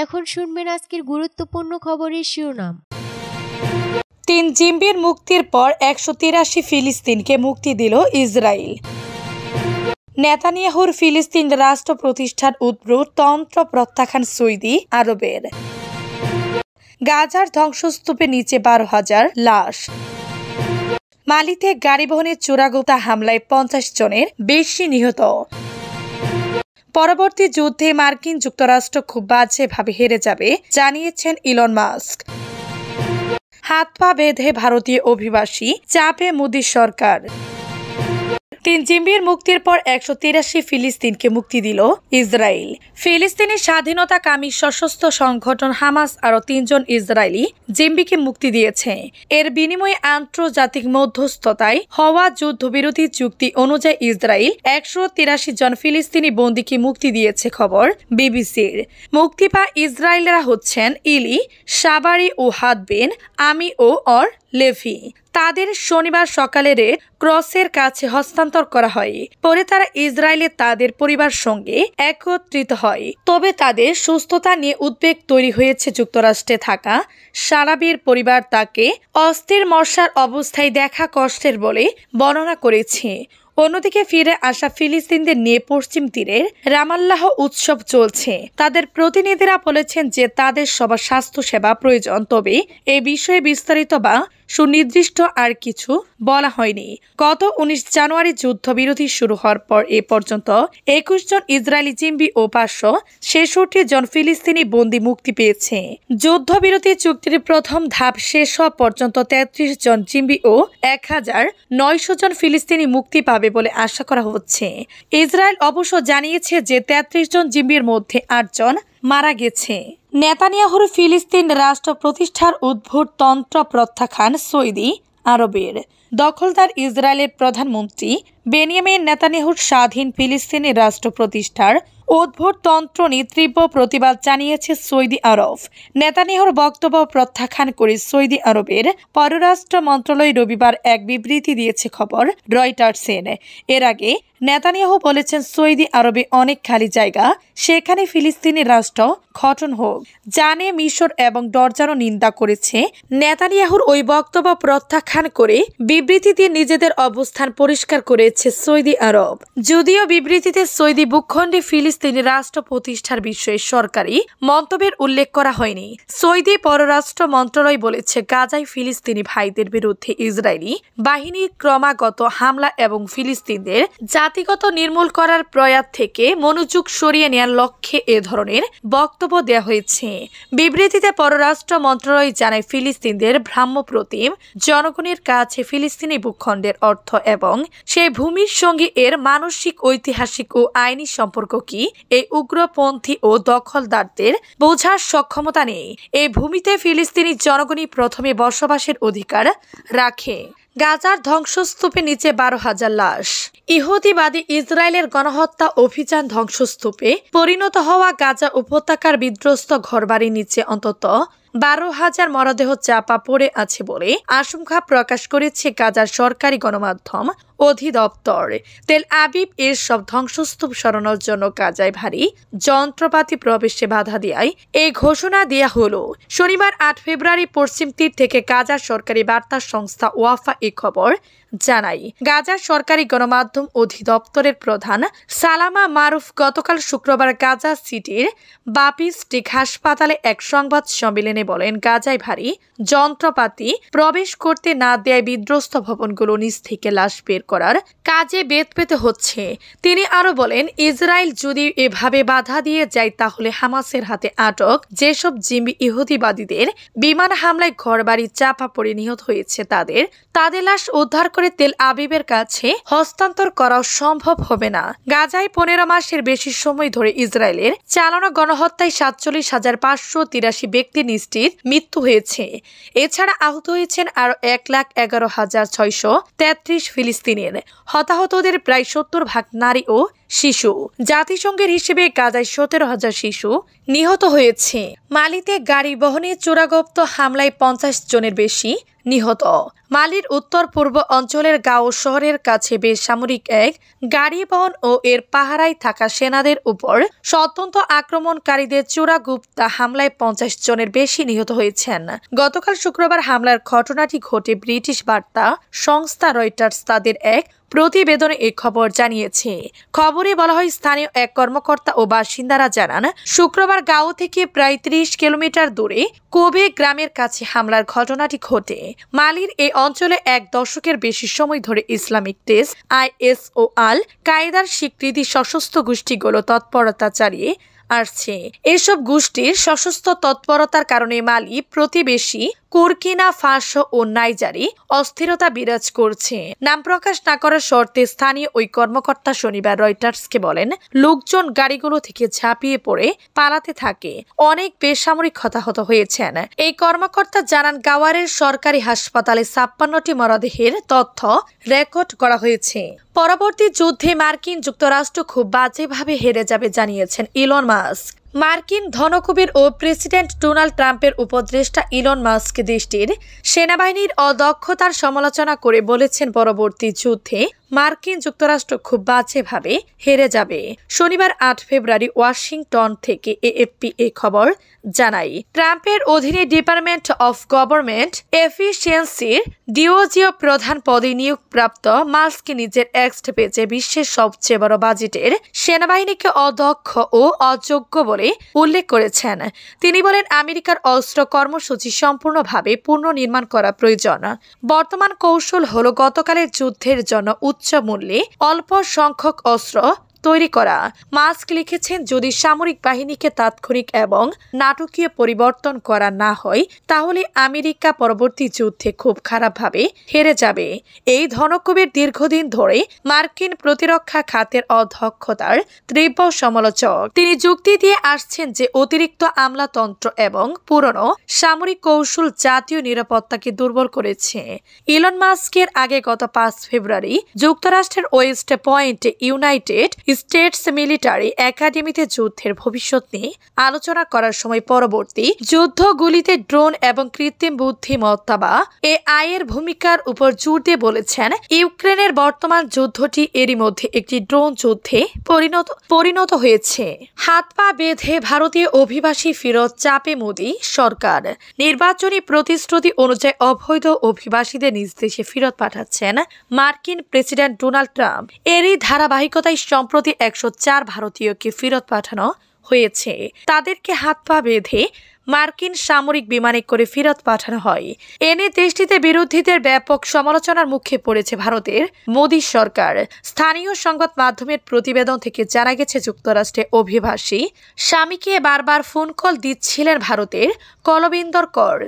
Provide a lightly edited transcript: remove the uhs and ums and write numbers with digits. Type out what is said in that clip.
এখন শুনবেন আজকের গুরুত্বপূর্ণ খবরের শিরোনাম। ৩ জিম্বির মুক্তির পর ১৮৩ ফিলিস্তিনকে মুক্তি দিল ইসরায়েল। নেতানিয়াহুর ফিলিস্তিন রাষ্ট্র প্রতিষ্ঠার উদ্ভূত তন্ত্র প্রত্যাখ্যান সৌদি আরবের। গাজার ধ্বংসস্তূপের নিচে ১২,০০০ লাশ। মালিতে গাড়ি বহনের চোরাগোপ্তা হামলায় ৫০ জনের বেশি নিহত। পরবর্তী যুদ্ধে মার্কিন যুক্তরাষ্ট্র খুব বাজেভাবে হেরে যাবে জানিয়েছেন ইলন মাস্ক। হাত পা বেঁধে ভারতীয় অভিবাসী চাপে মোদী সরকার। ৩ জিম্বির মুক্তির পর ১৮৩ ফিলিস্তিনকে মুক্তি দিল ইসরায়েল। ফিলিস্তিনি স্বাধীনতাকামী সশস্ত্র সংগঠন হামাস আরও ৩ জন ইসরায়েলি জিম্বিকে মুক্তি দিয়েছে। এর বিনিময়ে আন্তর্জাতিক মধ্যস্থতায় হওয়া যুদ্ধবিরতি চুক্তি অনুযায়ী ইসরায়েল ১৮৩ জন ফিলিস্তিনি বন্দীকে মুক্তি দিয়েছে। খবর বিবিসির। মুক্তি পাওয়া ইসরায়েলরা হচ্ছেন ইলি, সাবারি ও হাদবেন, আমি ও অর লেভি। তাদের শনিবার সকালে রেড ক্রসের কাছে হস্তান্তর করা হয়। পরে তারা ইসরায়েলে তাদের পরিবার সঙ্গে একত্রিত হয়। তবে তাদের সুস্থতা নিয়ে উদ্বেগ তৈরি হয়েছে। যুক্তরাষ্ট্রে থাকা সারাবির পরিবার তাকে অস্থির মশার অবস্থায় দেখা কষ্টের বলে বর্ণনা করেছে। অন্যদিকে ফিরে আসা ফিলিস্তিনদের নিয়ে পশ্চিম তীরের রামাল্লাহ উৎসব চলছে। তাদের প্রতিনিধিরা বলেছেন যে তাদের সবার স্বাস্থ্যসেবা প্রয়োজন, তবে এ বিষয়ে বিস্তারিত বা সুনির্দিষ্ট আর কিছু বলা হয়নি। গত ১৯ জানুয়ারি যুদ্ধবিরতি শুরু হওয়ার পর এ পর্যন্ত ২১ জন ইসরায়েলি জিম্বি ও ৫৬৬ জন ফিলিস্তিনি বন্দী মুক্তি পেয়েছে। যুদ্ধবিরতি চুক্তির প্রথম ধাপ শেষ হওয়া পর্যন্ত ৩৩ জন জিম্বি ও ১,৯০০ জন ফিলিস্তিনি মুক্তি পাবে বলে আশা করা হচ্ছে। ইসরায়েল অবশ্য জানিয়েছে যে ৩৩ জন জিম্বির মধ্যে ৮ জন মারা গেছে। নেতানিয়াহুর ফিলিস্তিন রাষ্ট্র প্রতিষ্ঠার উদ্ভূত তন্ত্র প্রত্যাখ্যান সৌদি আরবের। দখলদার ইসরায়েলের প্রধানমন্ত্রী বেনিয়ামিন নেতানিয়াহুর স্বাধীন ফিলিস্তিনি রাষ্ট্র প্রতিষ্ঠার উদ্ভূত তন্ত্র নিয়ে তীব্র প্রতিবাদ জানিয়েছে সৌদি আরব। নেতানিয়াহুর বক্তব্য প্রত্যাখ্যান করে সৌদি আরবের পররাষ্ট্র মন্ত্রণালয় রবিবার এক বিবৃতি দিয়েছে। খবর রয়টার্সের। এর আগে নেতানিয়াহু বলেছেন, সৌদি আরবে অনেক খালি জায়গা, সেখানে ফিলিস্তিনি রাষ্ট্র গঠন হোক। জানে মিশর এবং জর্ডানও নিন্দা করেছে। নেতানিয়াহুর ওই বক্তব্য প্রত্যাখ্যান করে বিবৃতি দিয়ে নিজেদের অবস্থান পরিষ্কার করেছে সৌদি আরব। যদিও বিবৃতিতে সৌদি ভূখণ্ডে ফিলিস্তিনি রাষ্ট্র প্রতিষ্ঠার বিষয়ে সরকারি মন্তব্যের উল্লেখ করা হয়নি। সৌদি পররাষ্ট্র মন্ত্রণালয় বলেছে, গাজায় ফিলিস্তিনি ভাইদের বিরুদ্ধে ইসরায়েলি বাহিনীর ক্রমাগত হামলা এবং ফিলিস্তিনদের জাতিগত নির্মূল করার প্রয়াস থেকে মনোযোগ সরিয়ে নেওয়ার লক্ষ্যে এ ধরনের বক্তব্য দেওয়া হয়েছে। বিবৃতিতে পররাষ্ট্র মন্ত্রণালয় জানায়, ফিলিস্তিনদের ভ্রাম্যপ্রতিম জনগণের কাছে ফিলিস্তিনি ভূখণ্ডের অর্থ এবং সেই ভূমির সঙ্গে এর মানসিক, ঐতিহাসিক ও আইনি সম্পর্ক কি এই উগ্রপন্থী ও দখলদারদের বোঝার সক্ষমতা নেই। এই ভূমিতে ফিলিস্তিনি জনগণই প্রথমে বসবাসের অধিকার রাখে। গাজার ধ্বংসস্তূপের নিচে ১২,০০০ লাশ। ইহুদিবাদী ইসরায়েলের গণহত্যা অভিযান ধ্বংসস্তূপে পরিণত হওয়া গাজা উপত্যকার বিধ্বস্ত ঘরবাড়ির নিচে অন্তত ১২,০০০ মরদেহ চাপা পড়ে আছে বলে আশঙ্কা প্রকাশ করেছে গাজার সরকারি গণমাধ্যম অধিদপ্তর। তেল আবিব এর সব ধ্বংসস্তূপ সরানোর জন্য গাজায় ভারী যন্ত্রপাতি প্রবেশে বাধা দেয় এই ঘোষণা দেয়া হলো। শনিবার ৮ ফেব্রুয়ারি পশ্চিম তীর থেকে গাজার সরকারি বার্তা সংস্থা ওয়াফা এই খবর জানায়। গাজার সরকারি গণমাধ্যম অধিদপ্তরের প্রধান সালামা মারুফ গতকাল শুক্রবার গাজা সিটির বাপিস্টিক হাসপাতালে এক সংবাদ সম্মেলনে বলেন, গাজায় ভারী যন্ত্রপাতি প্রবেশ করতে না দেয় বিধ্বস্ত ভবনগুলো নিচ থেকে লাশ বের করার কাজে বেগ পেতে হচ্ছে। তিনি আরো বলেন, ইসরায়েল যদি এভাবে বাধা দিয়ে যায় তাহলে হামাসের হাতে আটক যেসব জিম্মি ইহুদিবাদীদের বিমান হামলায় ঘরবাড়ি চাপা পড়ে নিহত হয়েছে তাদের লাশ উদ্ধার করে তেল আবিবের কাছে হস্তান্তর করা সম্ভব হবে না। গাজায় ১৫ মাসের বেশি সময় ধরে ইসরায়েলের চালানো গণহত্যায় ৪৭,৫৮৩ ব্যক্তি নিশ্চিত মৃত্যু হয়েছে। এছাড়া আহত হয়েছেন আরো ১,১১,৬৩৩ ফিলিস্তিনের। হতাহতদের প্রায় ৭০% নারী ও শিশু। জাতিসংঘের হিসেবে গাজায় ১৭,০০০ শিশু নিহত হয়েছে। মালিতে গাড়ি বহনে চোরাগোপ্ত হামলায় ৫০ জনের বেশি নিহত। মালির উত্তর পূর্ব অঞ্চলের গাঁও শহরের কাছে বেসামরিক এক গাড়ি বহন ও এর পাহারায় থাকা সেনাদের উপর স্বতন্ত্র আক্রমণকারীদের চূড়াগুপ্তা হামলায় 50 জনের বেশি নিহত হয়েছেন। গতকাল শুক্রবার হামলার ঘটনাটি ঘটে ব্রিটিশ বার্তা সংস্থা রয়টার্স তাদের এক প্রতিবেদনে এই খবর জানিয়েছে। খবরে বলা হয়, স্থানীয় এক কর্মকর্তা ও বাসিন্দারা জানান, শুক্রবার গাঁও থেকে প্রায় 30 কিলোমিটার দূরে কোবে গ্রামের কাছে হামলার ঘটনাটি ঘটে। মালির এই অঞ্চলে এক দশকের বেশি সময় ধরে ইসলামিক টেস্ট IS ও আল কায়েদার স্বীকৃতি সশস্ত্র গোষ্ঠীগুলো তৎপরতা চালিয়ে আসছে। এসব গোষ্ঠীর সশস্ত্র তৎপরতার কারণে মালি প্রতিবেশী বুর্কিনা ফাসো ও নাইজারে অস্থিরতা বিরাজ করছে। নাম প্রকাশ না করার শর্তে স্থানীয় ওই কর্মকর্তা শনিবার রয়টার্সকে বলেন, লোকজন গাড়িগুলো থেকে ঝাঁপিয়ে পড়ে পালাতে থাকে। অনেক বেসামরিক হতাহত হয়েছেন। এই কর্মকর্তা জানান, গাওয়ারের সরকারি হাসপাতালে 56টি মরদেহের তথ্য রেকর্ড করা হয়েছে। পরবর্তী যুদ্ধে মার্কিন যুক্তরাষ্ট্র খুব বাজেভাবে হেরে যাবে জানিয়েছেন ইলন মাস্ক। মার্কিন ধনকুবের ও প্রেসিডেন্ট ডোনাল্ড ট্রাম্পের উপদেষ্টা ইলন মাস্ক দেশটির সেনাবাহিনীর অদক্ষতার সমালোচনা করে বলেছেন, পরবর্তী যুদ্ধে মার্কিন যুক্তরাষ্ট্র খুব বাজেভাবে হেরে যাবে। শনিবার 8 ফেব্রুয়ারি ওয়াশিংটন থেকে AFP এ খবর জানায়। ট্রাম্পের অধীনে ডিপার্টমেন্ট অফ গভর্নমেন্ট এফিসিয়েন্সির ডিওজিও প্রধান পদে নিয়োগপ্রাপ্ত মাস্ক নিজের এক্স পেজে বিশ্বের সবচেয়ে বড় বাজেটের সেনাবাহিনীকে অদক্ষ ও অযোগ্য বলে উল্লেখ করেছেন। তিনি বলেন, আমেরিকার অস্ত্র কর্মসূচি সম্পূর্ণভাবে পুনর্নির্মাণ করা প্রয়োজন। বর্তমান কৌশল হল গতকালের যুদ্ধের জন্য উচ্চ মূল্যে অল্প সংখ্যক অস্ত্র তৈরি করা। মাস্ক লিখেছেন, যদি সামরিক বাহিনীকে তাৎক্ষণিক এবং নাটকীয় পরিবর্তন করা না হয় তাহলে আমেরিকা পরবর্তী যুদ্ধে খুব খারাপভাবে হেরে যাবে। এই ধনকুবের দীর্ঘদিন ধরে মার্কিন প্রতিরক্ষা খাতের অদক্ষতার তীব্র সমালোচক। তিনি যুক্তি দিয়ে আসছেন যে অতিরিক্ত আমলাতন্ত্র এবং পুরনো সামরিক কৌশল জাতীয় নিরাপত্তাকে দুর্বল করেছে। ইলন মাস্কের আগে গত 5 ফেব্রুয়ারি যুক্তরাষ্ট্রের ওয়েস্ট পয়েন্টে ইউনাইটেড স্টেটস মিলিটারি একাডেমিতে যুদ্ধের ভবিষ্যৎ নিয়ে আলোচনা করার সময় পরবর্তী যুদ্ধগুলিতে ড্রোন এবং কৃত্রিম বুদ্ধিমত্তা বা AI এর ভূমিকার উপর জোর দিয়ে বলেছেন, ইউক্রেনের বর্তমান যুদ্ধটি এরই মধ্যে একটি ড্রোন যুদ্ধে পরিণত হয়েছে। হাত পা বেঁধে ভারতীয় অভিবাসী ফেরত চাপে মোদী সরকার। নির্বাচনী প্রতিশ্রুতি অনুযায়ী অবৈধ অভিবাসীদের নিজ দেশে ফেরত পাঠাচ্ছেন মার্কিন প্রেসিডেন্ট ডোনাল্ড ট্রাম্প। এরই ধারাবাহিকতায় সম্প্রতি 104 ভারতীয়কে ফেরত পাঠানো হয়েছে। তাদেরকে হাত পা বেঁধে মার্কিন সামরিক বিমানে করে ফেরত পাঠানো হয়। এনে দেশটিতে বিরোধীদের ব্যাপক সমালোচনার মুখে পড়েছে ভারতের মোদী সরকার। স্থানীয় সংবাদ মাধ্যমের প্রতিবেদন থেকে জানা গেছে, যুক্তরাষ্ট্রে অভিবাসী স্বামীকে বারবার ফোন কল দিচ্ছিলেন ভারতের কলবিন্দর কর।